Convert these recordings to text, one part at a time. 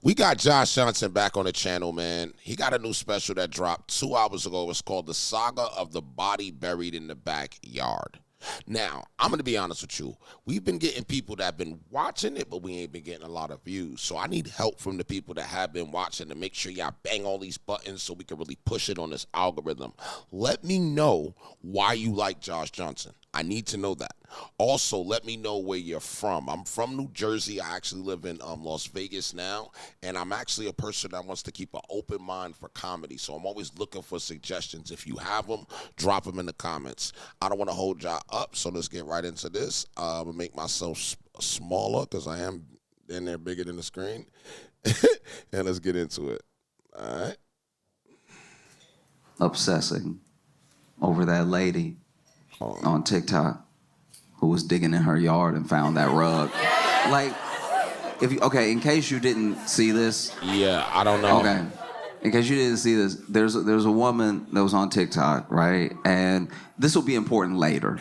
We got Josh Johnson back on the channel, man. He got a new special that dropped 2 hours ago. It's called The Saga of the Body Buried in the Backyard. Now, I'm going to be honest with you. We've been getting people that have been watching it, but we ain't been getting a lot of views. So I need help from the people that have been watching to make sure y'all bang all these buttons so we can really push it on this algorithm. Let me know why you like Josh Johnson. I need to know that. Also, let me know where you're from. I'm from New Jersey. I actually live in Las Vegas now, and I'm actually a person that wants to keep an open mind for comedy. So I'm always looking for suggestions. If you have them, drop them in the comments. I don't want to hold y'all up, so let's get right into this. I'm going to make myself smaller because I am in there bigger than the screen. And let's get into it. All right. Obsessing over that lady on TikTok who was digging in her yard and found that rug. Like, okay, in case you didn't see this. Yeah, I don't know. Okay, in case you didn't see this, there's a woman that was on TikTok, right? And this will be important later.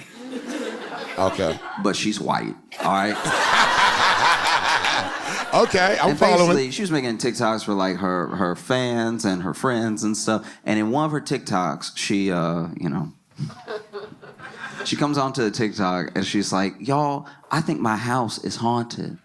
Okay. But she's white, all right? Okay, I'm following. Basically, she was making TikToks for like her fans and her friends and stuff. And in one of her TikToks, she, she comes onto the TikTok and she's like, y'all, I think my house is haunted.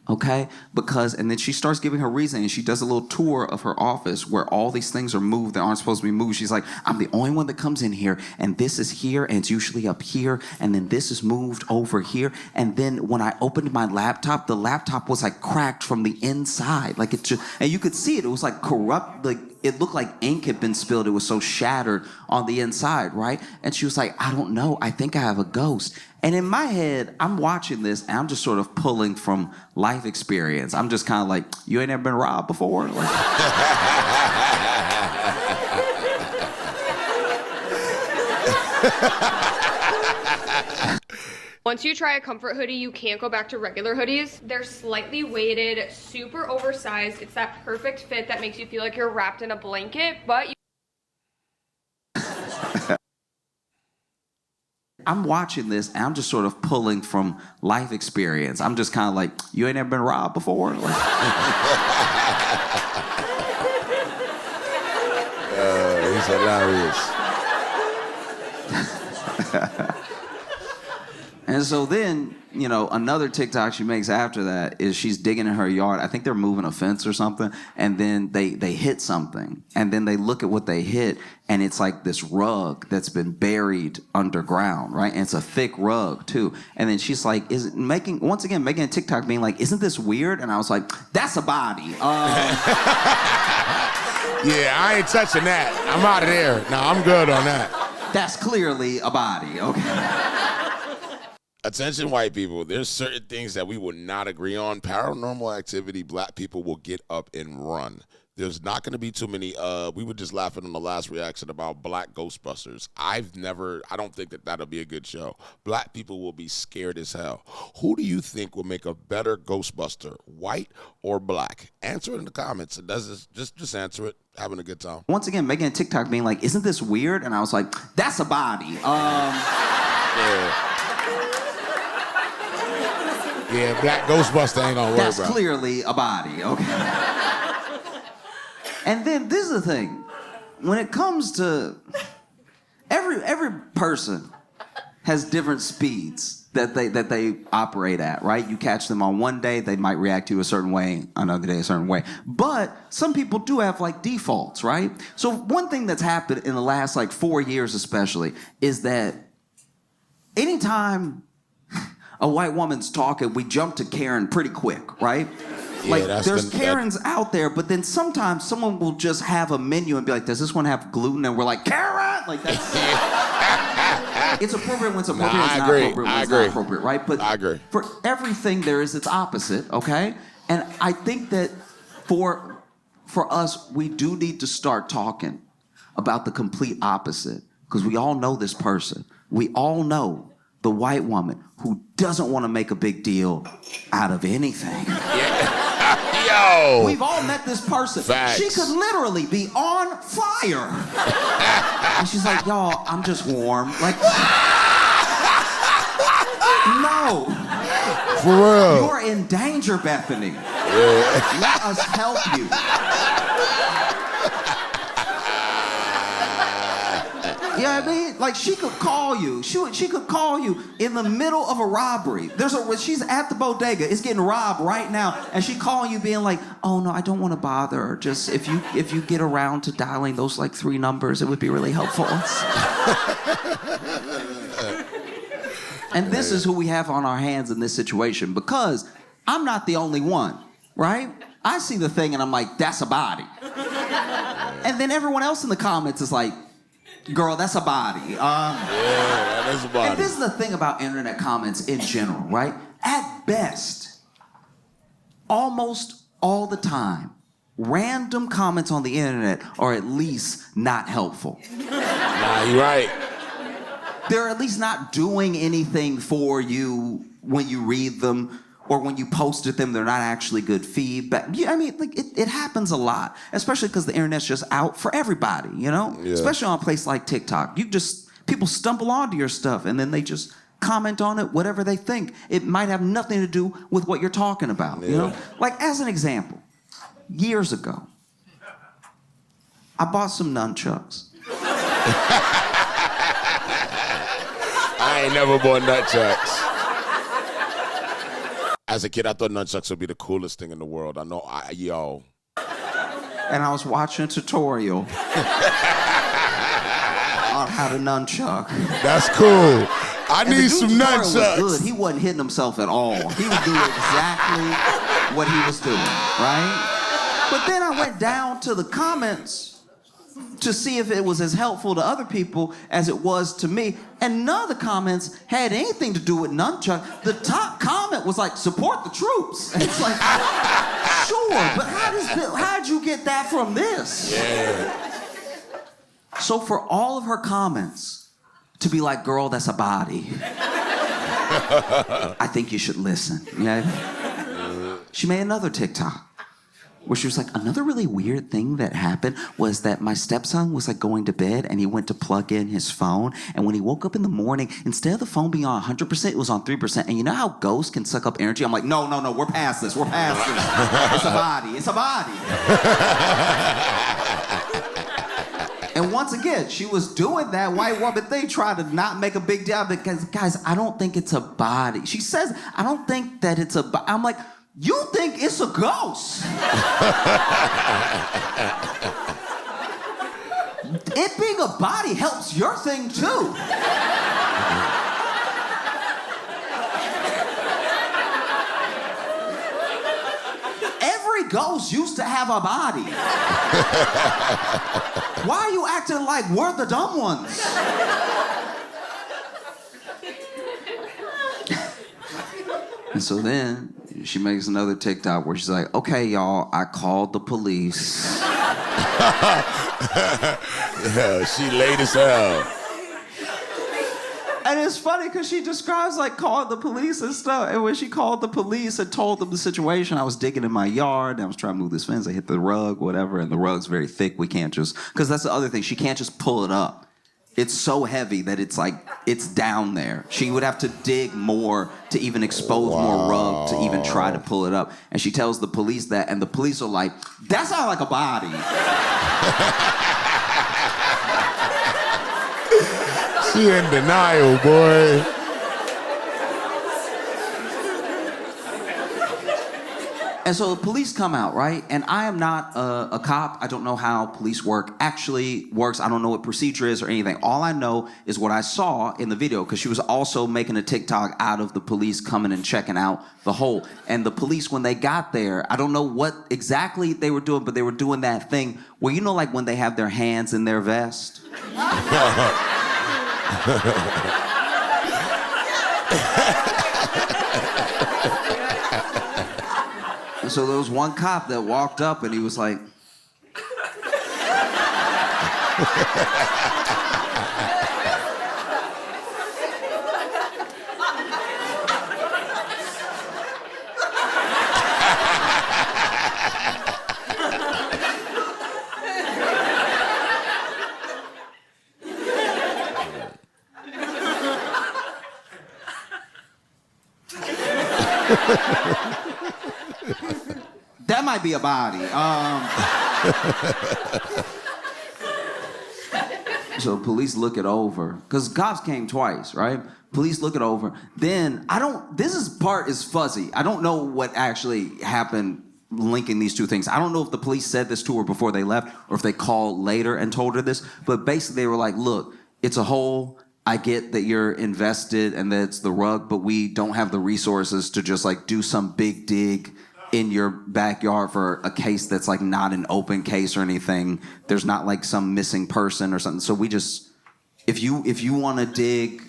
Okay? And then she starts giving her reason, and she does a little tour of her office where all these things are moved that aren't supposed to be moved. She's like, I'm the only one that comes in here, and this is here, and it's usually up here, and then this is moved over here. And then when I opened my laptop, the laptop was like cracked from the inside. Like and you could see it. It was like corrupt, like it looked like ink had been spilled. It was so shattered on the inside, right? And she was like, I don't know. I think I have a ghost. And in my head, I'm watching this, and I'm just sort of pulling from life experience. I'm just kind of like, you ain't ever been robbed before? Like, once you try a comfort hoodie, you can't go back to regular hoodies. They're slightly weighted, super oversized. It's that perfect fit that makes you feel like you're wrapped in a blanket, but I'm watching this, and I'm just sort of pulling from life experience. I'm just kind of like, you ain't ever been robbed before? Like, He's hilarious. And so then, another TikTok she makes after that is she's digging in her yard. I think they're moving a fence or something, and then they hit something. And then they look at what they hit, and it's like this rug that's been buried underground, right? And it's a thick rug, too. And then she's like, making a TikTok being like, isn't this weird? And I was like, that's a body. Yeah, I ain't touching that. I'm out of there. No, I'm good on that. That's clearly a body, okay? Attention, white people. There's certain things that we will not agree on. Paranormal activity, black people will get up and run. There's not going to be too many. We were just laughing on the last reaction about black Ghostbusters. I don't think that'll be a good show. Black people will be scared as hell. Who do you think will make a better Ghostbuster, white or black? Answer it in the comments. Just answer it. Having a good time. Once again, making a TikTok being like, isn't this weird? And I was like, that's a body. Yeah. Yeah, black Ghostbuster ain't gonna work, that's bro. Clearly a body, okay? And then this is the thing. When it comes to every person has different speeds that they operate at, right? You catch them on one day, they might react to you a certain way, another day a certain way. But some people do have like defaults, right? So one thing that's happened in the last like 4 years especially is that anytime a white woman's talking, we jump to Karen pretty quick, right? Yeah, like, there's Karens out there, but then sometimes someone will just have a menu and be like, does this one have gluten? And we're like, Karen! Like, that's... It's appropriate when it's appropriate, it's not appropriate when it's not appropriate, right? But I agree. For everything, there is its opposite, okay? And I think that for us, we do need to start talking about the complete opposite, because we all know this person. We all know the white woman who doesn't want to make a big deal out of anything. Yo! We've all met this person. Facts. She could literally be on fire. And she's like, y'all, I'm just warm. Like, no. For real. You're in danger, Bethany. Let us help you. You know what I mean? Like, she could call you. She could call you in the middle of a robbery. She's at the bodega. It's getting robbed right now. And she calling you being like, oh, no, I don't want to bother her. Just if you get around to dialing those, like, 3 numbers, it would be really helpful. And this is who we have on our hands in this situation, because I'm not the only one, right? I see the thing and I'm like, that's a body. And then everyone else in the comments is like, girl, that's a body. Yeah, that's a body. And this is the thing about internet comments in general, right? At best, almost all the time, random comments on the internet are at least not helpful. Nah, you're right. They're at least not doing anything for you when you read them, or when you posted them, they're not actually good feedback. Yeah, I mean, like, it happens a lot, especially because the internet's just out for everybody, you know? Yeah. Especially on a place like TikTok. People stumble onto your stuff and then they just comment on it, whatever they think. It might have nothing to do with what you're talking about, you know? Like, as an example, years ago, I bought some nunchucks. I ain't never bought nunchucks. As a kid, I thought nunchucks would be the coolest thing in the world. I know, yo. And I was watching a tutorial on how to nunchuck. That's cool. I And need the some dude's tutorial was nunchucks. good. He wasn't hitting himself at all. He was doing exactly what he was doing, right? But then I went down to the comments to see if it was as helpful to other people as it was to me. And none of the comments had anything to do with nunchuck. The top comment was like, support the troops. And it's like, sure, but how'd you get that from this? Yeah. So for all of her comments to be like, girl, that's a body, I think you should listen. Yeah. She made another TikTok where she was like, another really weird thing that happened was that my stepson was like going to bed and he went to plug in his phone. And when he woke up in the morning, instead of the phone being on 100%, it was on 3%. And you know how ghosts can suck up energy? I'm like, no, we're past this. We're past this. It's a body. It's a body. And once again, she was doing that white woman thing, trying to not make a big deal because, guys, I don't think it's a body. She says, I don't think that it's a body. I'm like, you think it's a ghost. It being a body helps your thing too. Every ghost used to have a body. Why are you acting like we're the dumb ones? And so then she makes another TikTok where she's like, okay, y'all, I called the police. Yeah, she late as hell. And it's funny because she describes like calling the police and stuff. And when she called the police and told them the situation, I was digging in my yard and I was trying to move this fence. I hit the rug, whatever, and the rug's very thick. We can't just, because that's the other thing. She can't just pull it up. It's so heavy that it's like, it's down there. She would have to dig more to even expose more rug to even try to pull it up. And she tells the police that, and the police are like, that's not like a body. She in denial, boy. And so the police come out, right? And I am not a cop. I don't know how police work actually works. I don't know what procedure is or anything. All I know is what I saw in the video, because she was also making a TikTok out of the police coming and checking out the hole. And the police, when they got there, I don't know what exactly they were doing, but they were doing that thing where, you know, like when they have their hands in their vest? And so there was one cop that walked up and he was like, That might be a body. So police look it over, because cops came twice, right? Police look it over. Then, part is fuzzy. I don't know what actually happened linking these two things. I don't know if the police said this to her before they left or if they called later and told her this, but basically they were like, look, it's a hole. I get that you're invested and that it's the rug, but we don't have the resources to just like do some big dig in your backyard for a case that's like not an open case or anything. There's not like some missing person or something. So we just, if you want to dig.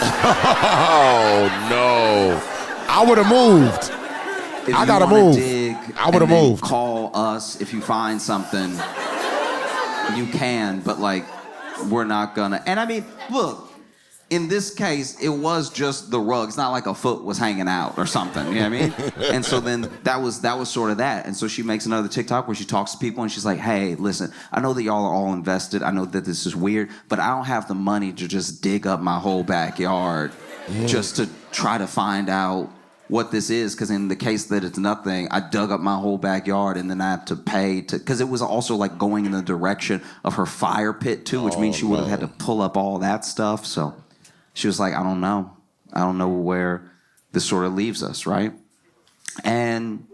Oh no, I would have moved. If I gotta move. Dig, I would have moved. Call us if you find something. You can, but like, we're not gonna. And I mean, look. In this case, it was just the rug. It's not like a foot was hanging out or something. You know what I mean? And so then that was sort of that. And so she makes another TikTok where she talks to people and she's like, hey, listen, I know that y'all are all invested. I know that this is weird, but I don't have the money to just dig up my whole backyard just to try to find out what this is. Because in the case that it's nothing, I dug up my whole backyard and then I have to pay to, because it was also like going in the direction of her fire pit too, which means she would have had to pull up all that stuff. So she was like, I don't know. I don't know where this sort of leaves us, right? And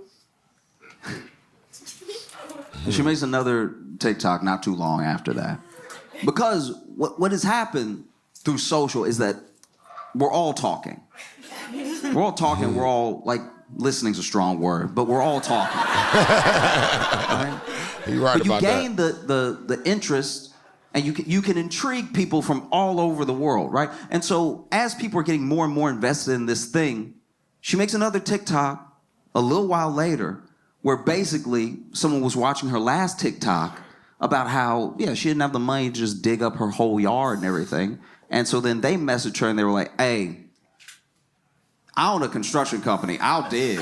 she makes another TikTok not too long after that. Because what has happened through social is that we're all talking. We're all talking, we're all, like, listening's a strong word, but we're all talking. Right? You're right but you about gain that. the interest. And you can intrigue people from all over the world, right? And so as people are getting more and more invested in this thing, she makes another TikTok a little while later where basically someone was watching her last TikTok about how, yeah, she didn't have the money to just dig up her whole yard and everything. And so then they messaged her and they were like, hey, I own a construction company. I'll dig.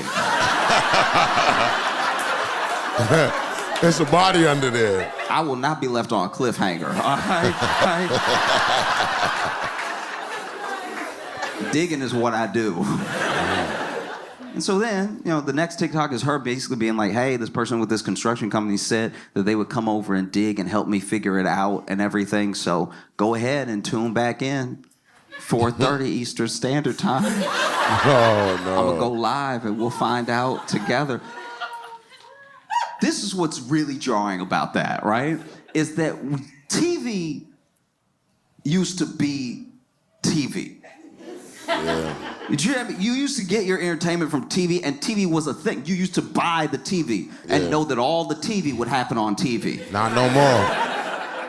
There's a body under there. I will not be left on a cliffhanger. All right? Digging is what I do. And so then, the next TikTok is her basically being like, hey, this person with this construction company said that they would come over and dig and help me figure it out and everything. So go ahead and tune back in. 4:30 Eastern Standard Time. Oh, no. I'm going to go live and we'll find out together. This is what's really jarring about that, right? Is that TV used to be TV. Yeah. You used to get your entertainment from TV, and TV was a thing. You used to buy the TV and know that all the TV would happen on TV. Not no more.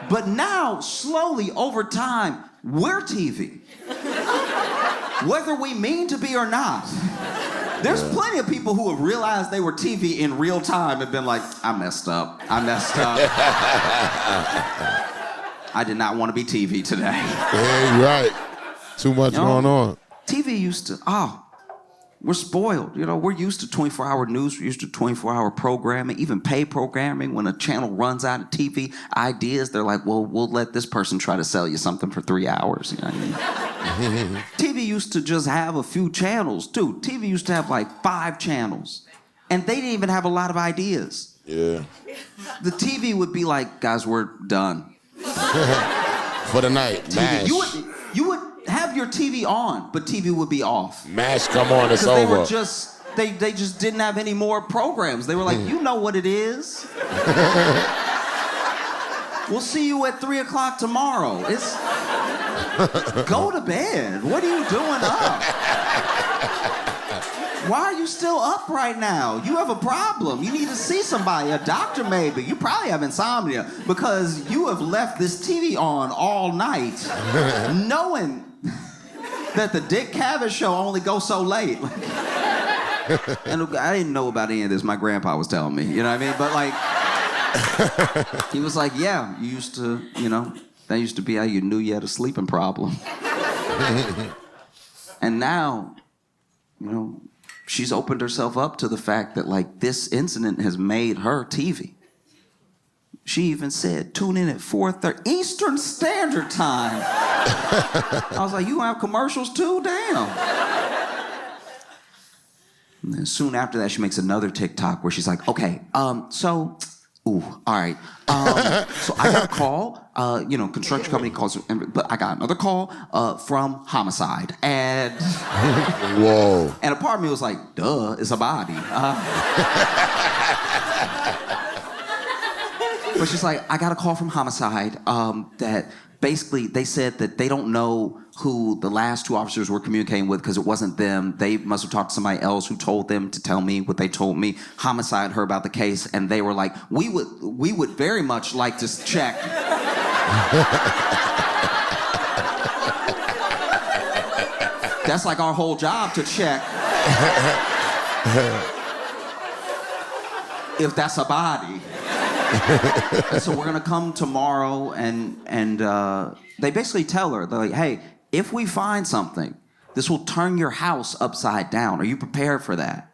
But now, slowly, over time, we're TV. Whether we mean to be or not. There's plenty of people who have realized they were TV in real time and been like, I messed up. I did not want to be TV today. Yeah, you're right. Too much going on. TV used to, we're spoiled. We're used to 24-hour news. We're used to 24-hour programming, even pay programming. When a channel runs out of TV ideas, they're like, well, we'll let this person try to sell you something for 3 hours. You know what I mean? TV used to just have a few channels, too. TV used to have like 5 channels. And they didn't even have a lot of ideas. Yeah. The TV would be like, guys, we're done. For the night, MASH. You would have your TV on, but TV would be off. MASH, come on, it's over. They just didn't have any more programs. They were like, you know what it is. We'll see you at 3 o'clock tomorrow. Go to bed. What are you doing up? Why are you still up right now? You have a problem. You need to see somebody, a doctor maybe. You probably have insomnia because you have left this TV on all night knowing that the Dick Cavett show only goes so late. And I didn't know about any of this. My grandpa was telling me, you know what I mean? But like, he was like, yeah, you used to, that used to be how you knew you had a sleeping problem. And now, she's opened herself up to the fact that like this incident has made her TV. She even said, tune in at 4:30 Eastern Standard Time. I was like, you have commercials too? Damn. And then soon after that, she makes another TikTok where she's like, okay, all right. So I got a call, construction company calls, but I got another call from Homicide. And Whoa. and a part of me was like, duh, it's a body. But she's like, I got a call from Homicide that basically they said that they don't know who the last two officers were communicating with because it wasn't them. They must have talked to somebody else who told them to tell me what they told me. Homicide heard about the case and they were like, we would very much like to check. That's like our whole job to check if that's a body. So we're gonna come tomorrow and they basically tell her, they're like, hey, if we find something, this will turn your house upside down. Are you prepared for that?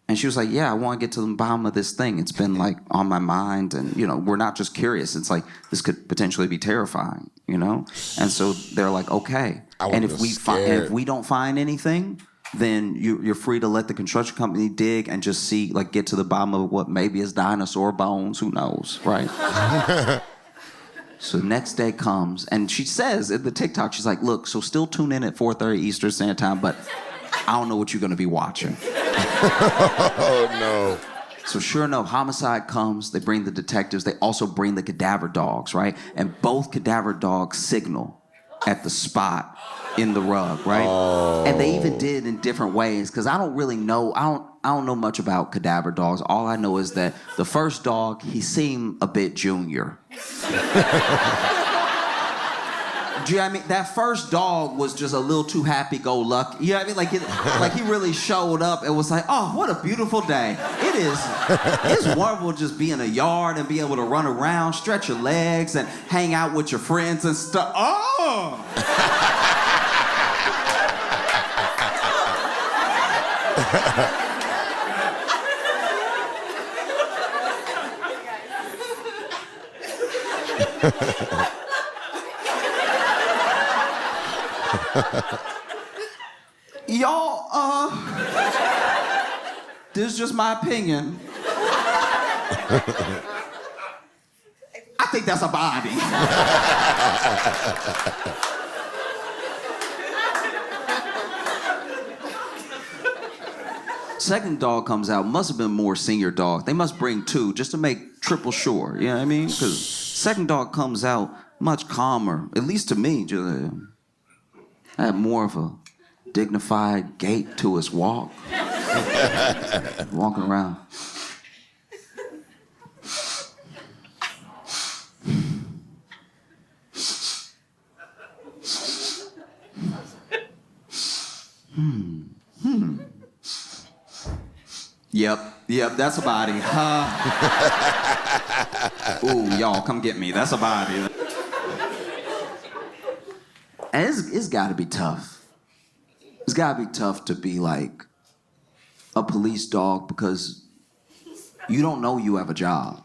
And she was like, yeah, I want to get to the bottom of this thing. It's been like on my mind and we're not just curious. It's like this could potentially be terrifying, And so they're like, okay. And if we don't find anything, then you're free to let the construction company dig and just see, like, get to the bottom of what maybe is dinosaur bones. Who knows, right? So next day comes, and she says in the TikTok, she's like, look, so still tune in at 4:30 Eastern Standard Time, but I don't know what you're going to be watching. Oh, no. So sure enough, Homicide comes. They bring the detectives. They also bring the cadaver dogs, right? And both cadaver dogs signal at the spot in the rug, right? Oh. And they even did it in different ways because I don't really know. I don't know much about cadaver dogs. All I know is that the first dog, he seemed a bit junior. Do you know what I mean? That first dog was just a little too happy-go-lucky. You know what I mean? Like he really showed up and was like, oh, what a beautiful day. It's wonderful just be in a yard and be able to run around, stretch your legs, and hang out with your friends and stuff. Oh! Y'all, this is just my opinion. I think that's a body. Second dog comes out, must have been more senior dog. They must bring two just to make triple sure, you know what I mean? Because second dog comes out much calmer, at least to me. Just, had more of a dignified gait to his walk. Walking around. Yep, that's a body. Ooh, y'all, come get me. That's a body. And it's got to be tough. It's got to be tough to be like a police dog because you don't know you have a job.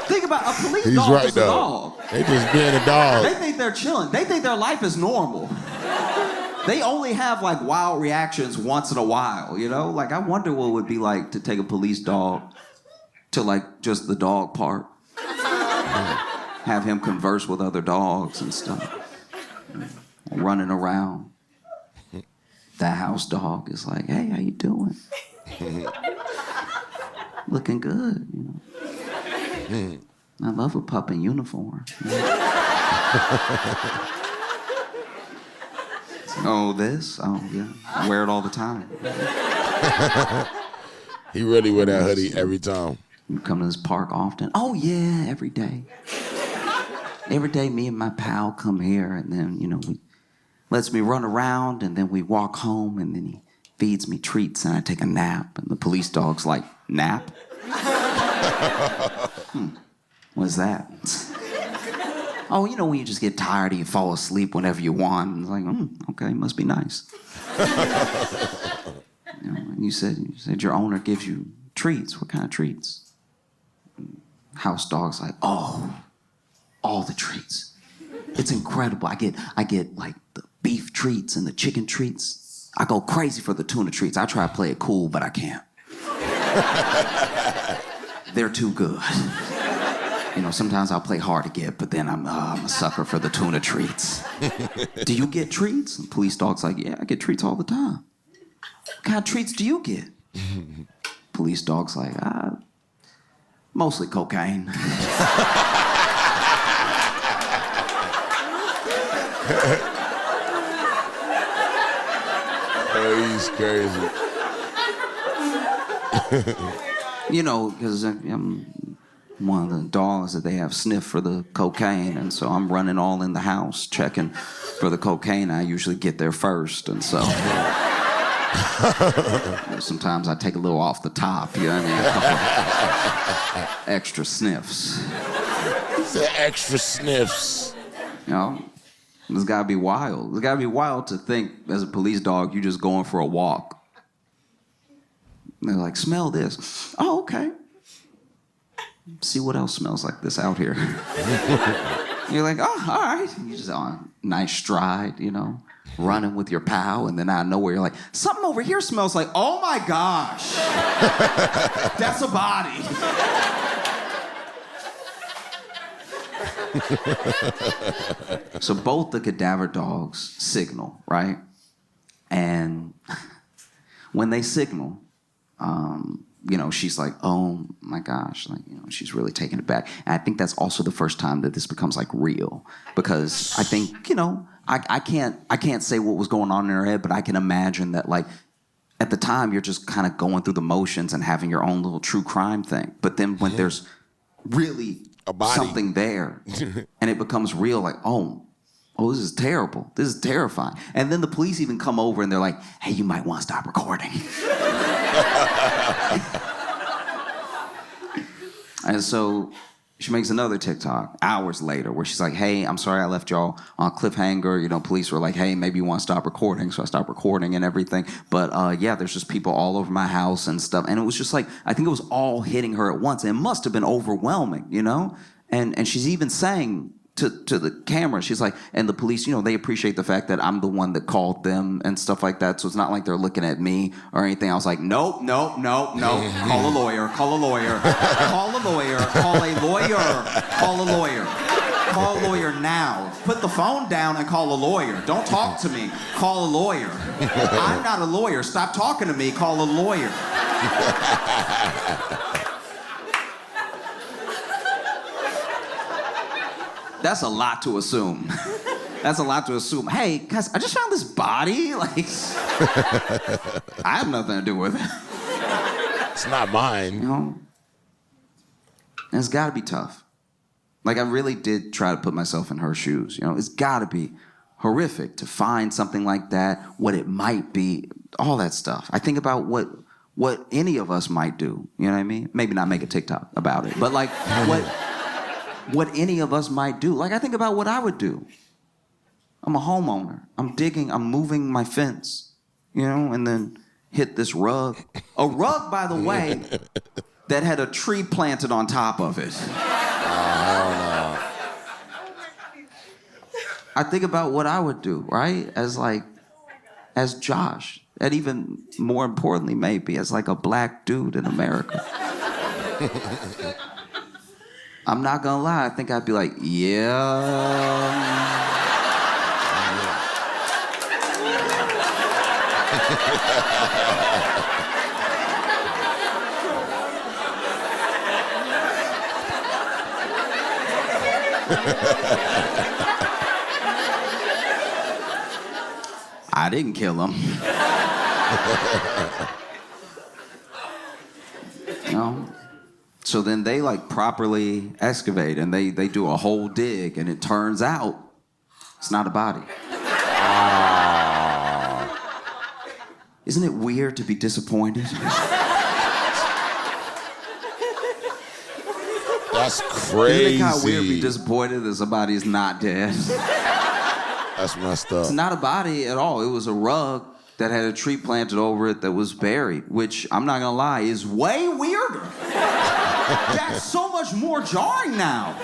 Think about a police He's dog right, is a dog. They just being a dog. They think they're chilling. They think their life is normal. They only have like wild reactions once in a while, Like I wonder what it would be like to take a police dog to like just the dog park. Have him converse with other dogs and stuff. Running around. That house dog is like, hey, how you doing? Looking good, I love a pup in uniform. Oh, this? Oh, yeah. I wear it all the time. He really wear that hoodie every time. You come to this park often? Oh, yeah, every day. Every day, me and my pal come here, and then, he lets me run around, and then we walk home, and then he feeds me treats, and I take a nap, and the police dog's like, nap? What's that? Oh, when you just get tired and you fall asleep whenever you want. And it's like, okay, must be nice. And you said your owner gives you treats. What kind of treats? House dog's like, oh, all the treats. It's incredible. I get like the beef treats and the chicken treats. I go crazy for the tuna treats. I try to play it cool, but I can't. They're too good. You know, sometimes I'll play hard to get, but then I'm a sucker for the tuna treats. Do you get treats? And police dog's like, yeah, I get treats all the time. What kind of treats do you get? Police dog's like, mostly cocaine. Oh, he's crazy. You know, because I'm one of the dogs that they have sniff for the cocaine, and so I'm running all in the house checking for the cocaine. I usually get there first, and so sometimes I take a little off the top, you know what I mean? A couple extra sniffs. The extra sniffs. You know, it's gotta be wild. It's gotta be wild to think as a police dog, you just going for a walk. And they're like, smell this. Oh, okay. See what else smells like this out here. You're like, oh, all right. You just on nice stride, you know, running with your pal, and then out of nowhere you're like, something over here smells like, oh my gosh, that's a body. So both the cadaver dogs signal, right? And when they signal, you know, she's like, oh my gosh, like, you know, she's really taken it back. And I think that's also the first time that this becomes like real, because I think, you know, I can't say what was going on in her head, but I can imagine that, like, at the time you're just kind of going through the motions and having your own little true crime thing. But then when there's really something there and it becomes real, like, oh, this is terrible. This is terrifying. And then the police even come over and they're like, hey, you might want to stop recording. And so she makes another TikTok hours later where she's like, hey, I'm sorry I left y'all on a cliffhanger. You know, police were like, hey, maybe you want to stop recording. So I stopped recording and everything. But yeah, there's just people all over my house and stuff. And it was just like, I think it was all hitting her at once. And it must have been overwhelming, you know? And she's even saying to the camera, she's like, and the police, you know, they appreciate the fact that I'm the one that called them and stuff like that. So it's not like they're looking at me or anything. I was like, nope. Call a lawyer. Call a lawyer. Call a lawyer. Call a lawyer. Call a lawyer. Call a lawyer now. Put the phone down and call a lawyer. Don't talk to me. Call a lawyer. I'm not a lawyer. Stop talking to me. Call a lawyer. That's a lot to assume. That's a lot to assume. Hey, guys, I just found this body. Like, I have nothing to do with it. It's not mine. You know? And it's got to be tough. Like, I really did try to put myself in her shoes. You know, it's got to be horrific to find something like that, what it might be, all that stuff. I think about what any of us might do. You know what I mean? Maybe not make a TikTok about it, but like what any of us might do. Like, I think about what I would do. I'm a homeowner. I'm digging, I'm moving my fence, you know, and then hit this rug. A rug, by the way, that had a tree planted on top of it. No. I think about what I would do, right? As Josh. And even more importantly, maybe, as like a black dude in America. I'm not gonna lie, I think I'd be like, yeah. I didn't kill him. You know? So then they like properly excavate and they do a whole dig, and it turns out it's not a body. Isn't it weird to be disappointed? That's crazy. Isn't it kind of weird to be disappointed that somebody's not dead? That's messed up. It's not a body at all. It was a rug that had a tree planted over it that was buried, which, I'm not gonna lie, is way weirder. That's so much more jarring now.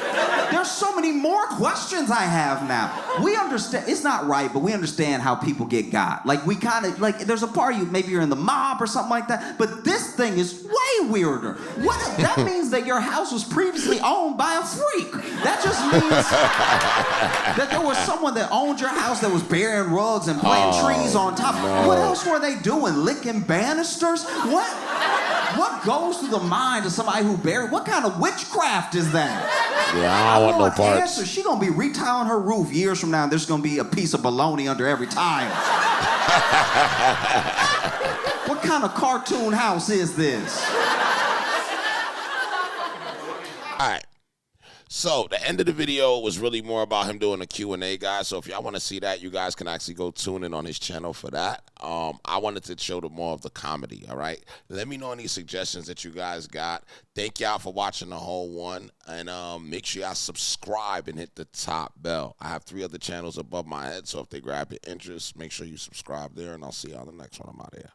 There's so many more questions I have now. We understand, it's not right, but we understand how people get got. Like, we kind of, like, there's a part of you, maybe you're in the mob or something like that, but this thing is way weirder. What? That means that your house was previously owned by a freak. That just means that there was someone that owned your house that was burying rugs and planting trees on top. No. What else were they doing? Licking banisters? What goes through the mind of somebody who buried? What kind of witchcraft is that? Yeah, I don't want no parts. Answer. She gonna be retiling her roof years from now, and there's gonna be a piece of bologna under every tile. What kind of cartoon house is this? All right. So the end of the video was really more about him doing a Q&A, guys. So if y'all want to see that, you guys can actually go tune in on his channel for that. I wanted to show the more of the comedy, all right? Let me know any suggestions that you guys got. Thank y'all for watching the whole one. And make sure y'all subscribe and hit the top bell. I have 3 other channels above my head, so if they grab your interest, make sure you subscribe there, and I'll see y'all in the next one. I'm out of here.